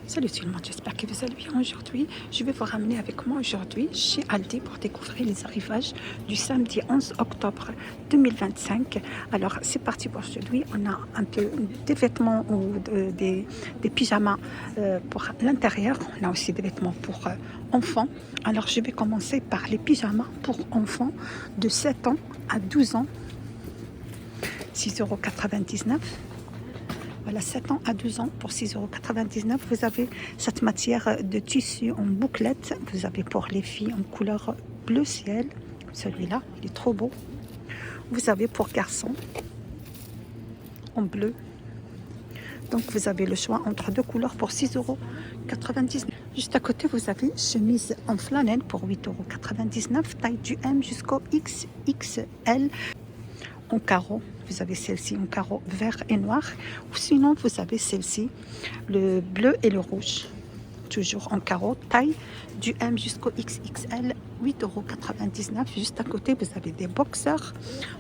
Salut tout le monde, j'espère que vous allez bien aujourd'hui. Je vais vous ramener avec moi aujourd'hui chez Aldi pour découvrir les arrivages du samedi 11 octobre 2025. Alors c'est parti pour aujourd'hui. On a un peu des vêtements ou des pyjamas pour l'intérieur. On a aussi des vêtements pour enfants. Alors je vais commencer par les pyjamas pour enfants de 7 ans à 12 ans. 6,99 €. Voilà, 7 ans à 12 ans pour 6,99 €. Vous avez cette matière de tissu en bouclette. Vous avez pour les filles en couleur bleu ciel. Celui-là, il est trop beau. Vous avez pour garçons en bleu. Donc vous avez le choix entre deux couleurs pour 6,99 €. Juste à côté, vous avez chemise en flanelle pour 8,99 €. Taille du M jusqu'au XXL en carreau. Vous avez celle-ci en carreau vert et noir. Ou sinon, vous avez celle-ci, le bleu et le rouge. Toujours en carreau. Taille du M jusqu'au XXL, 8,99 €. Juste à côté, vous avez des boxers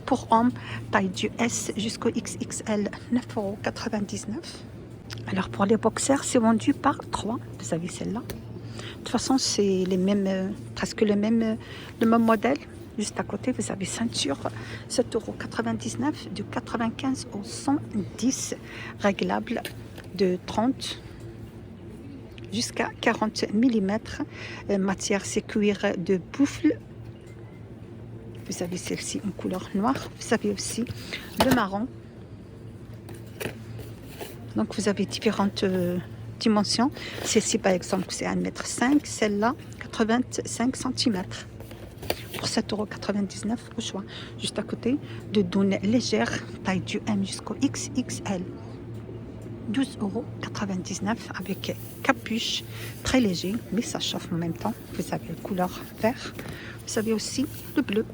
pour hommes. Taille du S jusqu'au XXL, 9,99 €. Alors pour les boxers, c'est vendu par 3. Vous avez celle-là. De toute façon, c'est les mêmes, presque le même modèle. Juste à côté, vous avez ceinture, 7,99 € de 95 au 110, réglable de 30 jusqu'à 40 mm. Matière, c'est cuir de buffle. Vous avez celle-ci en couleur noire. Vous avez aussi le marron. Donc, vous avez différentes dimensions. Celle-ci, par exemple, c'est 1,5 m. Celle-là, 85 cm. Pour 7,99 € au choix. Juste à côté, de dounes légères, taille du M jusqu'au XXL. 12,99 € avec capuche, très léger, mais ça chauffe en même temps. Vous avez la couleur vert. Vous avez aussi le bleu.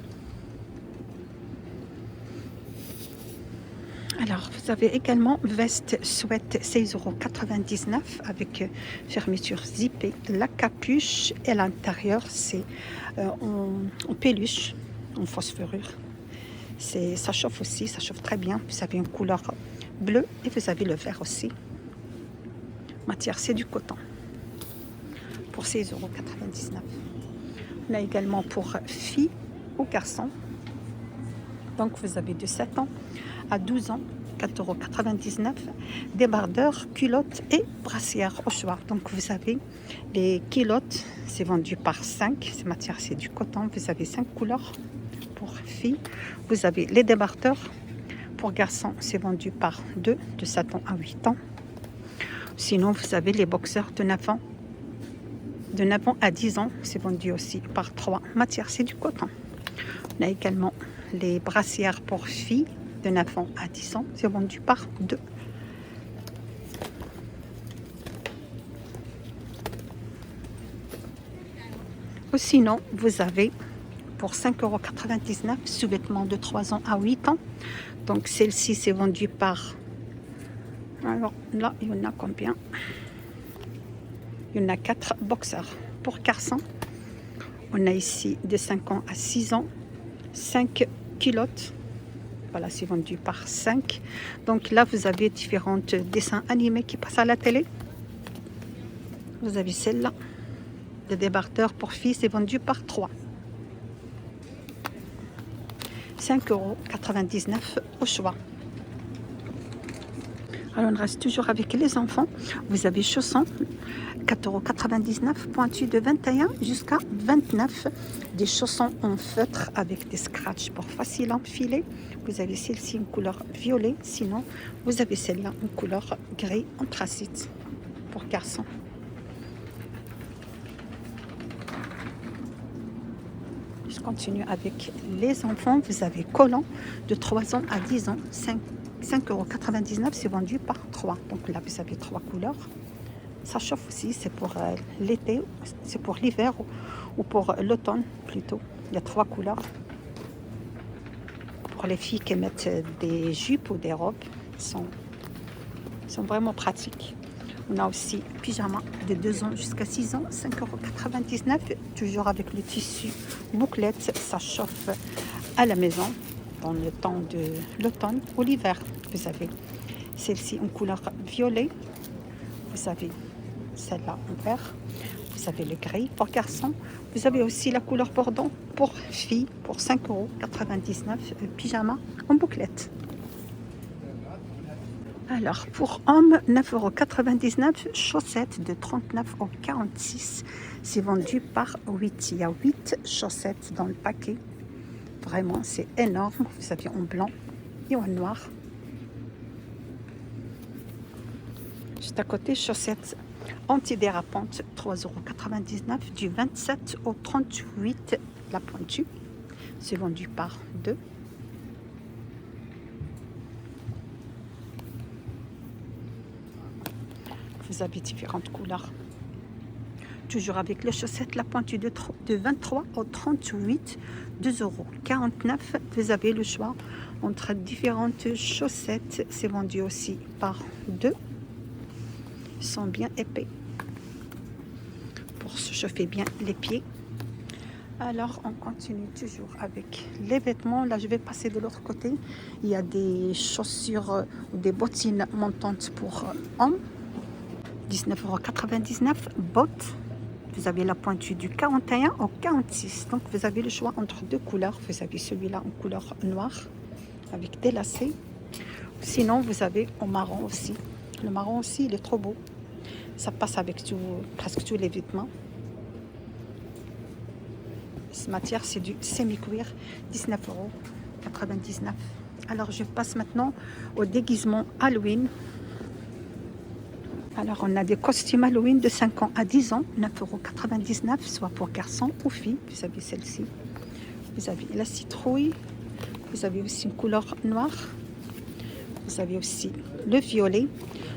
Alors, vous avez également veste sweat 16,99 € avec fermeture zippée. La capuche et l'intérieur, c'est en peluche, en phosphorure. Ça chauffe aussi, ça chauffe très bien. Vous avez une couleur bleue et vous avez le vert aussi. Matière, c'est du coton pour 16,99 €. On a également pour filles ou garçons. Donc, vous avez de 7 ans à 12 ans, 4,99 €. Débardeurs, culottes et brassières au choix. Donc, vous avez les culottes, c'est vendu par 5. Ces matières, c'est du coton. Vous avez 5 couleurs pour filles. Vous avez les débardeurs. Pour garçons, c'est vendu par 2, de 7 ans à 8 ans. Sinon, vous avez les boxers de 9 ans. De 9 ans à 10 ans, c'est vendu aussi par 3. Matière, c'est du coton. On a également les brassières pour filles de 9 ans à 10 ans, c'est vendu par 2. Ou sinon, vous avez pour 5,99 € sous-vêtements de 3 ans à 8 ans. Donc celle-ci, c'est vendu par... Alors là, il y en a combien? Il y en a 4 boxers. Pour garçons, on a ici de 5 ans à 6 ans, 5 culottes. Voilà, c'est vendu par 5. Donc là, vous avez différents dessins animés qui passent à la télé. Vous avez celle-là. Le débardeur pour filles, c'est vendu par 3. 5,99 € au choix. Alors, on reste toujours avec les enfants. Vous avez chaussons, 4,99 €, pointus de 21 jusqu'à 29. Des chaussons en feutre avec des scratchs pour facile à enfiler. Vous avez celle-ci en couleur violet. Sinon, vous avez celle-là en couleur gris anthracite pour garçons. Je continue avec les enfants. Vous avez collants de 3 ans à 10 ans, 5,99 €, c'est vendu par 3. Donc là, vous avez 3 couleurs. Ça chauffe aussi, c'est pour l'été, c'est pour l'hiver ou pour l'automne plutôt. Il y a 3 couleurs. Pour les filles qui mettent des jupes ou des robes, sont vraiment pratiques. On a aussi pyjama de 2 ans jusqu'à 6 ans, 5,99 €, toujours avec le tissu bouclette. Ça chauffe à la maison dans le temps de l'automne ou l'hiver. Vous avez celle-ci en couleur violet. Vous avez celle-là en vert. Vous avez le gris pour garçon. Vous avez aussi la couleur bordeaux pour filles pour 5,99 €. Pyjama en bouclette. Alors, pour hommes, 9,99 €. Chaussettes de 39 au 46. C'est vendu par 8. Il y a 8 chaussettes dans le paquet. Vraiment, c'est énorme. Vous avez en blanc et en noir. Juste à côté, chaussettes antidérapantes, 3,99 €. Du 27 au 38, la pointue. C'est vendu par 2. Vous avez différentes couleurs. Toujours avec les chaussettes, la pointue de 23 au 38, 2,49 €. Vous avez le choix entre différentes chaussettes. C'est vendu aussi par 2. Ils sont bien épais pour se chauffer bien les pieds. Alors, on continue toujours avec les vêtements. Là, je vais passer de l'autre côté. Il y a des chaussures ou des bottines montantes pour hommes. 19,99 €. Bottes. Vous avez la pointue du 41 au 46. Donc, vous avez le choix entre 2 couleurs. Vous avez celui-là en couleur noire avec des lacets. Sinon, vous avez en marron aussi. Le marron aussi, il est trop beau. Ça passe avec presque tous les vêtements. Cette matière, c'est du semi-cuir, 19,99 €. Alors, je passe maintenant au déguisement Halloween. Alors, on a des costumes Halloween de 5 ans à 10 ans, 9,99 €, soit pour garçons ou filles. Vous avez celle-ci. Vous avez la citrouille. Vous avez aussi une couleur noire. Vous avez aussi le violet.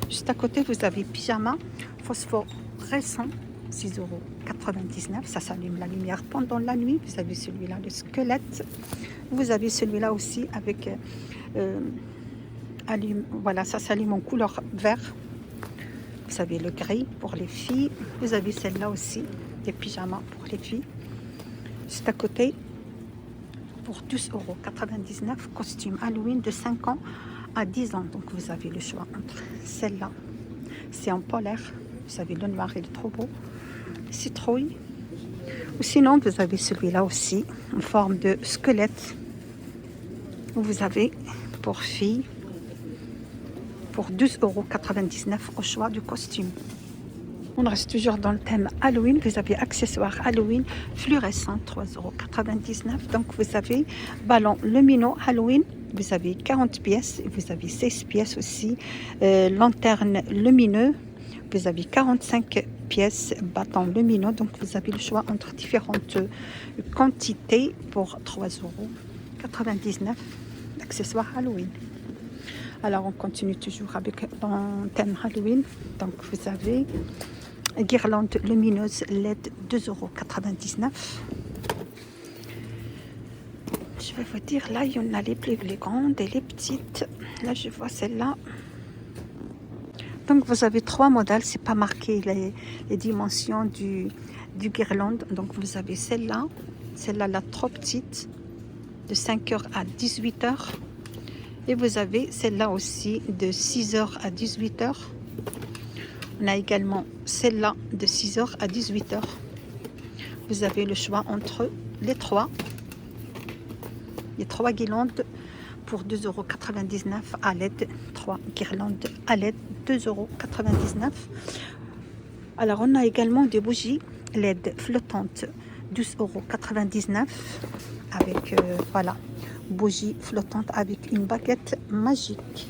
Juste à côté, vous avez pyjama phosphorescent, 6,99 €. Ça s'allume la lumière pendant la nuit. Vous avez celui-là, le squelette. Vous avez celui-là aussi avec voilà, ça s'allume en couleur vert. Vous avez le gris pour les filles. Vous avez celle-là aussi, des pyjamas pour les filles. Juste à côté, pour 12,99 €, costume Halloween de 5 ans à 10 ans. Donc, vous avez le choix entre celle-là. C'est en polaire. Vous avez le noir, il est trop beau. Citrouille. Ou sinon, vous avez celui-là aussi, en forme de squelette. Vous avez pour filles, pour 12,99 € au choix du costume. On reste toujours dans le thème Halloween. Vous avez accessoires Halloween fluorescents, 3,99 €. Donc, vous avez ballon lumino Halloween. Vous avez 40 pièces. Et vous avez 16 pièces aussi. Lanterne lumineux. Vous avez 45 pièces. Bâton lumineux. Donc, vous avez le choix entre différentes quantités pour 3,99 € d'accessoires Halloween. Alors, on continue toujours avec le thème Halloween. Donc, vous avez guirlande lumineuse LED, 2,99 €. Je vais vous dire, là, il y en a les plus grandes et les petites. Là, je vois celle-là. Donc, vous avez 3 modèles. C'est pas marqué les dimensions du guirlande. Donc, vous avez celle-là. Celle-là, la trop petite, de 5 h à 18 h. Et vous avez celle-là aussi de 6 h à 18 h. On a également celle-là de 6 h à 18 h. Vous avez le choix entre les 3. Les 3 guirlandes pour 2,99 € à LED. 3 guirlandes à LED, 2,99 €. Alors, on a également des bougies LED flottantes, 12,99 € avec, voilà, bougie flottante avec une baguette magique.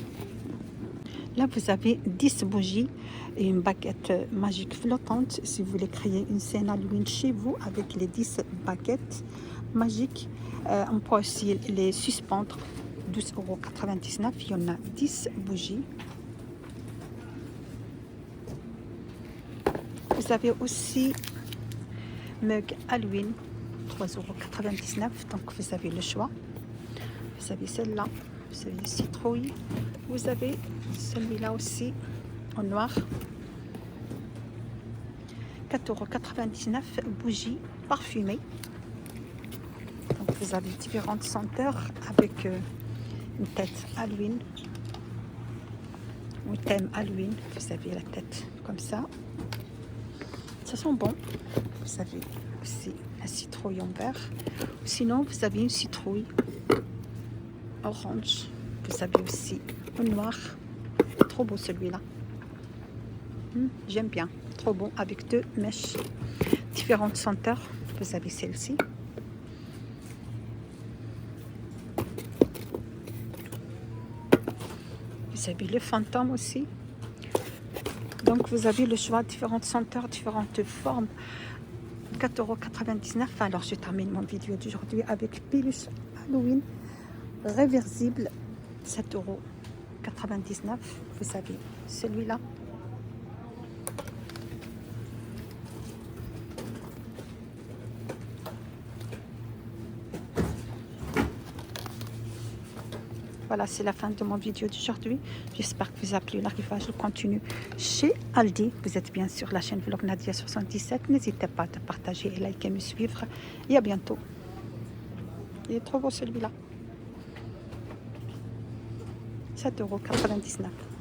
Là, vous avez 10 bougies et une baguette magique flottante. Si vous voulez créer une scène Halloween chez vous avec les 10 baguettes magiques, on peut aussi les suspendre. 12,99 €. Il y en a 10 bougies. Vous avez aussi mug Halloween, 3,99 €. Donc, vous avez le choix. Vous avez celle-là, vous avez citrouille. Vous avez celui-là aussi en noir. 4,99 €, bougie parfumée. Donc, vous avez différentes senteurs avec une tête Halloween. Ou thème Halloween. Vous avez la tête comme ça. Ça sent bon. Vous avez aussi un citrouille en vert. Sinon, vous avez une citrouille orange. Vous avez aussi un noir. Trop beau celui-là. J'aime bien. Trop bon avec 2 mèches. Différentes senteurs. Vous avez celle-ci. Vous avez le fantôme aussi. Donc vous avez le choix, différentes senteurs, différentes formes. 4,99 €. Alors je termine mon vidéo d'aujourd'hui avec peluche Halloween réversible. 7,99 €. Vous avez celui-là. Voilà, c'est la fin de mon vidéo d'aujourd'hui. J'espère que vous a plu. L'arrivage continue chez Aldi. Vous êtes bien sur la chaîne Vlog Nadia 77. N'hésitez pas à partager et liker, me suivre. Et à bientôt. Il est trop beau celui-là. 7,99 €.